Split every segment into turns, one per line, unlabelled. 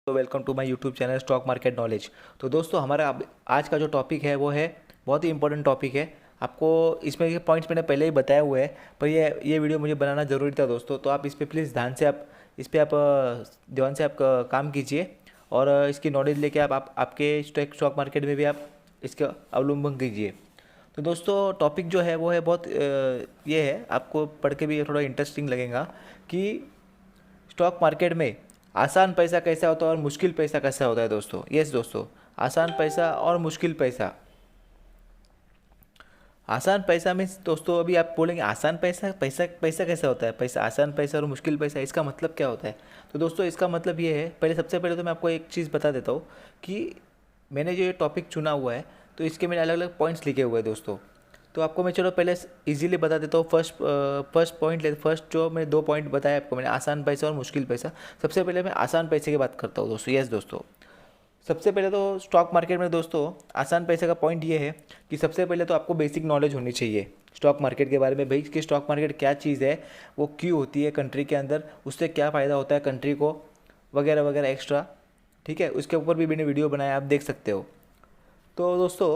तो welcome to my YouTube channel stock market knowledge. तो दोस्तों हमारा आज का जो टॉपिक है वो है बहुत ही इंपॉर्टेंट टॉपिक है। आपको इसमें ये पॉइंट्स मैंने पहले ही बताया हुआ है, पर ये वीडियो मुझे बनाना ज़रूरी था दोस्तों। तो आप इस पर प्लीज़ ध्यान से आप काम कीजिए और इसकी नॉलेज लेके आपके स्टॉक मार्केट में भी आप इसका अवलंबन कीजिए। तो दोस्तों टॉपिक जो है वो है बहुत ये है, आपको पढ़ के भी थोड़ा इंटरेस्टिंग लगेगा कि स्टॉक मार्केट में आसान पैसा कैसा होता है और मुश्किल पैसा कैसा होता है दोस्तों। यस दोस्तों, आसान पैसा और मुश्किल पैसा। आसान पैसा मीन्स दोस्तों, अभी आप बोलेंगे आसान पैसा पैसा पैसा कैसा होता है, पैसा आसान पैसा और मुश्किल पैसा, इसका मतलब क्या होता है। तो दोस्तों इसका मतलब ये है, सबसे पहले तो मैं आपको एक चीज़ बता देता हूँ कि मैंने जो ये टॉपिक चुना हुआ है तो इसके मैंने अलग अलग पॉइंट्स लिखे हुए हैं दोस्तों। तो आपको मैं चलो पहले इजीली बता देता हूँ। फर्स्ट जो मैंने 2 पॉइंट बताया आपको मैंने, आसान पैसा और मुश्किल पैसा। सबसे पहले मैं आसान पैसे की बात करता हूँ दोस्तों। यस दोस्तों, सबसे पहले तो स्टॉक मार्केट में दोस्तों आसान पैसे का पॉइंट ये है कि सबसे पहले तो आपको बेसिक नॉलेज होनी चाहिए स्टॉक मार्केट के बारे में, भाई कि स्टॉक मार्केट क्या चीज़ है, वो क्यों होती है कंट्री के अंदर, उससे क्या फ़ायदा होता है कंट्री को, वगैरह वगैरह एक्स्ट्रा। ठीक है, उसके ऊपर भी मैंने वीडियो बनाया, आप देख सकते हो। तो दोस्तों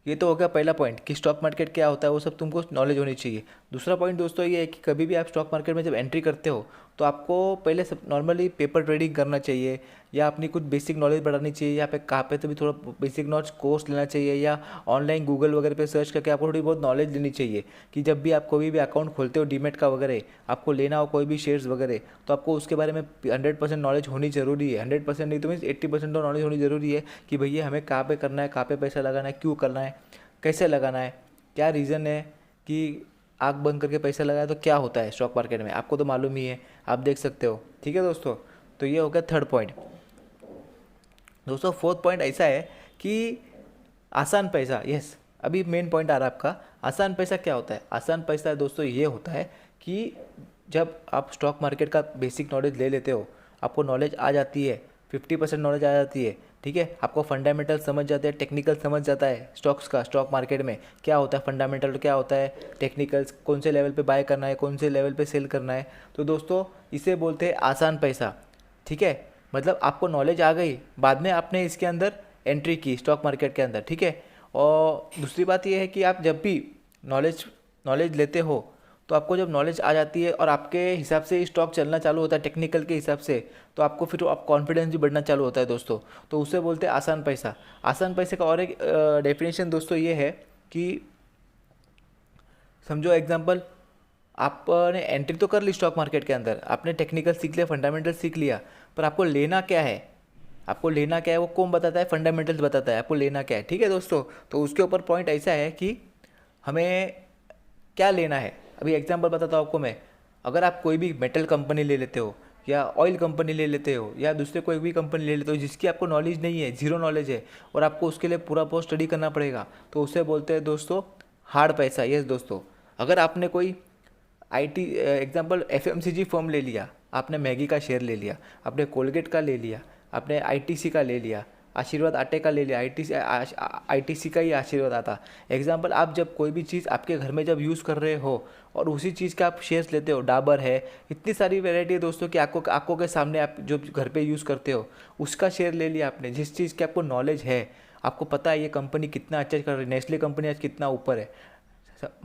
ये तो हो गया पहला पॉइंट कि स्टॉक मार्केट क्या होता है, वो सब तुमको नॉलेज होनी चाहिए। दूसरा पॉइंट दोस्तों ये है कि कभी भी आप स्टॉक मार्केट में जब एंट्री करते हो तो आपको पहले सब नॉर्मली पेपर ट्रेडिंग करना चाहिए, या अपनी कुछ बेसिक नॉलेज बढ़ानी चाहिए, या पे कहाँ पे तो भी थोड़ा बेसिक नॉलेज कोर्स लेना चाहिए, या ऑनलाइन गूगल वगैरह पे सर्च करके आपको थोड़ी बहुत नॉलेज लेनी चाहिए कि जब भी आप कोई भी अकाउंट खोलते हो डीमेट का वगैरह, आपको लेना हो कोई भी शेयर्स वगैरह, तो आपको उसके बारे में 100% नॉलेज होनी ज़रूरी है। 100% नहीं तो मीन्स 80% तो नॉलेज होनी ज़रूरी है कि भैया हमें कहाँ पे करना है, कहाँ पे पैसा लगाना है, क्यों करना है, कैसे लगाना है, क्या रीज़न है कि आँख बंद करके पैसा लगाया तो क्या होता है स्टॉक मार्केट में, आपको तो मालूम ही है, आप देख सकते हो। ठीक है दोस्तों, तो ये हो गया थर्ड पॉइंट। दोस्तों फोर्थ पॉइंट ऐसा है कि आसान पैसा। यस, अभी मेन पॉइंट आ रहा है आपका, आसान पैसा क्या होता है। आसान पैसा दोस्तों ये होता है कि जब आप स्टॉक मार्केट का बेसिक नॉलेज ले लेते हो, आपको नॉलेज आ जाती है, 50% नॉलेज आ जाती है, ठीक है, आपको फंडामेंटल समझ जाते हैं, टेक्निकल समझ जाता है स्टॉक्स का, स्टॉक मार्केट में क्या होता है, फंडामेंटल क्या होता है, टेक्निकल्स कौन से लेवल पे बाय करना है, कौन से लेवल पे सेल करना है। तो दोस्तों इसे बोलते हैं आसान पैसा। ठीक है, मतलब आपको नॉलेज आ गई, बाद में आपने इसके अंदर एंट्री की स्टॉक मार्केट के अंदर। ठीक है, और दूसरी बात यह है कि आप जब भी नॉलेज लेते हो तो आपको जब नॉलेज आ जाती है और आपके हिसाब से स्टॉक चलना चालू होता है टेक्निकल के हिसाब से, तो आपको फिर आप कॉन्फिडेंस भी बढ़ना चालू होता है दोस्तों। तो उसे बोलते हैं आसान पैसा। आसान पैसे का और एक डेफिनेशन दोस्तों ये है कि समझो एग्जांपल, आपने एंट्री तो कर ली स्टॉक मार्केट के अंदर, आपने टेक्निकल सीख लिया, फंडामेंटल सीख लिया, पर आपको लेना क्या है, आपको लेना क्या है वो कौन बताता है, फंडामेंटल्स बताता है आपको लेना क्या है। ठीक है दोस्तों, तो उसके ऊपर पॉइंट ऐसा है कि हमें क्या लेना है। अभी एग्जांपल बताता हूँ आपको मैं, अगर आप कोई भी मेटल कंपनी ले लेते हो, या ऑयल कंपनी ले लेते हो, या दूसरे कोई भी कंपनी ले लेते हो जिसकी आपको नॉलेज नहीं है, जीरो नॉलेज है, और आपको उसके लिए पूरा बहुत स्टडी करना पड़ेगा, तो उसे बोलते हैं दोस्तों हार्ड पैसा। यस दोस्तों, अगर आपने कोई आईटी एग्जांपल एफएमसीजी फर्म ले लिया, आपने मैगी का शेयर ले लिया, आपने कोलगेट का ले लिया, आपने आईटीसी का ले लिया, आशीर्वाद आटे का ले लिया, आईटीसी का ही आशीर्वाद आता। एग्जांपल, आप जब कोई भी चीज़ आपके घर में जब यूज़ कर रहे हो और उसी चीज़ के आप शेयर्स लेते हो, डाबर है, इतनी सारी वैरायटी है दोस्तों कि आंखों के सामने आप जो घर पे यूज़ करते हो उसका शेयर ले लिया आपने, जिस चीज़ की आपको नॉलेज है, आपको पता है ये कंपनी कितना अच्छा कर रही है, नेस्ले कंपनी आज कितना ऊपर है,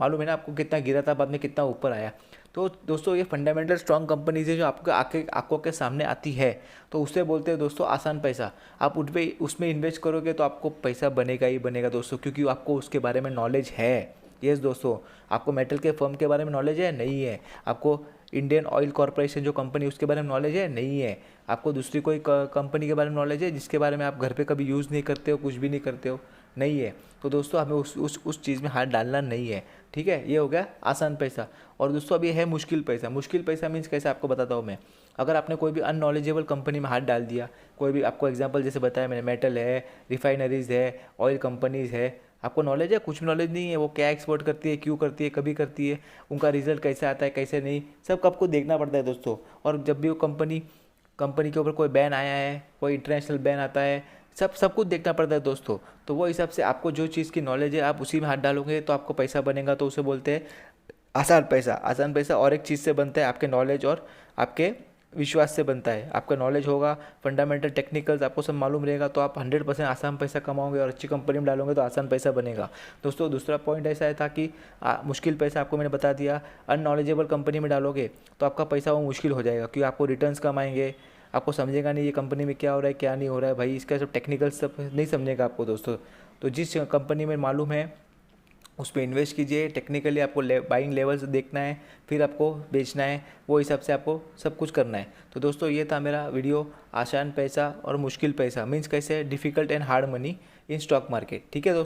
मालूम है ना आपको, कितना गिरा था बाद में कितना ऊपर आया। तो दोस्तों ये फंडामेंटल स्ट्रॉन्ग कंपनीज है जो आपके आंखों के सामने आती है, तो उससे बोलते हैं दोस्तों आसान पैसा। आप उसमें इन्वेस्ट करोगे तो आपको पैसा बनेगा ही बनेगा दोस्तों, क्योंकि आपको उसके बारे में नॉलेज है। यस दोस्तों, आपको मेटल के फर्म के बारे में नॉलेज है, नहीं है, आपको इंडियन ऑयल कॉरपोरेशन जो कंपनी उसके बारे में नॉलेज है, नहीं है, आपको दूसरी कोई कंपनी के बारे में नॉलेज है जिसके बारे में आप घर पे कभी यूज़ नहीं करते हो, कुछ भी नहीं करते हो, नहीं है। तो दोस्तों हमें उस चीज़ में हाथ डालना नहीं है। ठीक है, ये हो गया आसान पैसा। और दोस्तों अब ये है मुश्किल पैसा। मुश्किल पैसा मीन्स कैसे आपको बताता हूँ मैं। अगर आपने कोई भी अननॉलेजेबल कंपनी में हाथ डाल दिया, कोई भी आपको एग्जांपल जैसे बताया मैंने, मेटल है, रिफाइनरीज़ है, ऑयल कंपनीज़ है, आपको नॉलेज है, कुछ भी नॉलेज नहीं है, वो क्या एक्सपोर्ट करती है, क्यों करती है, कभी करती है, उनका रिजल्ट कैसे आता है, कैसे नहीं, सब आपको देखना पड़ता है दोस्तों। और जब भी वो कंपनी के ऊपर कोई बैन आया है, कोई इंटरनेशनल बैन आता है, सब कुछ देखना पड़ता है दोस्तों। तो वो हिसाब से आपको जो चीज़ की नॉलेज है आप उसी में हाथ डालोगे तो आपको पैसा बनेगा, तो उसे बोलते हैं आसान पैसा। आसान पैसा और एक चीज़ से बनता है, आपके नॉलेज और आपके विश्वास से बनता है। आपका नॉलेज होगा, फंडामेंटल टेक्निकल्स आपको सब मालूम रहेगा, तो आप 100% आसान पैसा कमाओगे और अच्छी कंपनी में डालोगे तो आसान पैसा बनेगा। दोस्तों दूसरा पॉइंट ऐसा था कि मुश्किल पैसा आपको मैंने बता दिया। अननॉलेजेबल कंपनी में डालोगे तो आपका पैसा वो मुश्किल हो जाएगा, क्योंकि आपको रिटर्न्स कम आएंगे, आपको समझेगा नहीं ये कंपनी में क्या हो रहा है क्या नहीं हो रहा है, भाई इसका सब टेक्निकल सब नहीं समझेगा आपको दोस्तों। तो जिस कंपनी में मालूम है उस पर इन्वेस्ट कीजिए। टेक्निकली आपको बाइंग लेवल्स देखना है, फिर आपको बेचना है, वो हिसाब से आपको सब कुछ करना है। तो दोस्तों ये था मेरा वीडियो, आसान पैसा और मुश्किल पैसा मीन्स कैसे difficult and hard money in stock market. ठीक है दोस्तों।